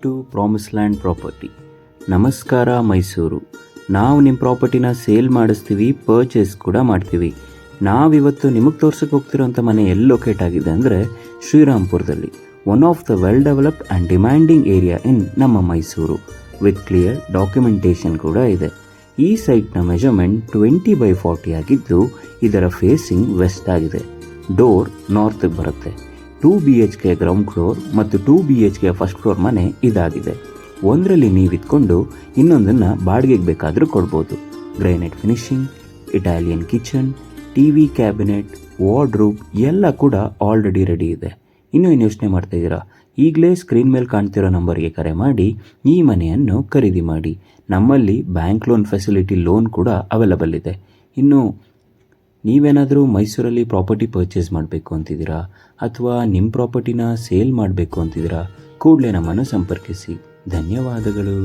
To promise land property. ನಮಸ್ಕಾರ ಮೈಸೂರು. ನಾವು ನಿಮ್ಮ ಪ್ರಾಪರ್ಟಿನ ಸೇಲ್ ಮಾಡಿಸ್ತೀವಿ, ಪರ್ಚೇಸ್ ಕೂಡ ಮಾಡ್ತೀವಿ. ನಾವಿವತ್ತು ನಿಮಗೆ ತೋರ್ಸಕ್ಕೆ ಹೋಗ್ತಿರೋಂಥ ಮನೆ ಎಲ್ಲಿ ಲೊಕೇಟ್ ಆಗಿದೆ ಅಂದರೆ ಶ್ರೀರಾಮ್ಪುರದಲ್ಲಿ, one of the well developed and demanding area in ನಮ್ಮ ಮೈಸೂರು. ವಿತ್ ಕ್ಲಿಯರ್ ಡಾಕ್ಯುಮೆಂಟೇಷನ್ ಕೂಡ ಇದೆ. ಈ ಸೈಟ್ನ ಮೆಜರ್ಮೆಂಟ್ 20x40 ಆಗಿದ್ದು ಇದರ ಫೇಸಿಂಗ್ ವೆಸ್ಟ್ ಆಗಿದೆ. ಡೋರ್ ನಾರ್ತ್ ಬರುತ್ತೆ. 2 BHK ಗ್ರೌಂಡ್ ಫ್ಲೋರ್ ಮತ್ತು 2 BHK ಫಸ್ಟ್ ಫ್ಲೋರ್ ಮನೆ ಇದಾಗಿದೆ. ಒಂದರಲ್ಲಿ ನೀವಿದ್ಕೊಂಡು ಇನ್ನೊಂದನ್ನು ಬಾಡಿಗೆಗೆ ಬೇಕಾದರೂ ಕೊಡ್ಬೋದು. Granite finishing, Italian kitchen, TV cabinet, wardrobe ಎಲ್ಲ ಕೂಡ ಆಲ್ರೆಡಿ ರೆಡಿ ಇದೆ. ಇನ್ನೂ ಏನು ಯೋಚನೆ ಮಾಡ್ತಾ ಇದ್ದೀರಾ? ಈಗಲೇ ಸ್ಕ್ರೀನ್ ಮೇಲೆ ಕಾಣ್ತಿರೋ ನಂಬರ್ಗೆ ಕರೆ ಮಾಡಿ ಈ ಮನೆಯನ್ನು ಖರೀದಿ ಮಾಡಿ. ನಮ್ಮಲ್ಲಿ ಬ್ಯಾಂಕ್ ಲೋನ್ ಫೆಸಿಲಿಟಿ ಲೋನ್ ಕೂಡ ಅವೈಲಬಲ್ ಇದೆ. ಇನ್ನು ನೀವೇನಾದರೂ ಮೈಸೂರಲ್ಲಿ ಪ್ರಾಪರ್ಟಿ ಪರ್ಚೇಸ್ ಮಾಡಬೇಕು ಅಂತಿದ್ದೀರಾ ಅಥವಾ ನಿಮ್ಮ ಪ್ರಾಪರ್ಟಿನ ಸೇಲ್ ಮಾಡಬೇಕು ಅಂತಿದ್ದೀರಾ, ಕೂಡಲೇ ನಮ್ಮನ್ನು ಸಂಪರ್ಕಿಸಿ. ಧನ್ಯವಾದಗಳು.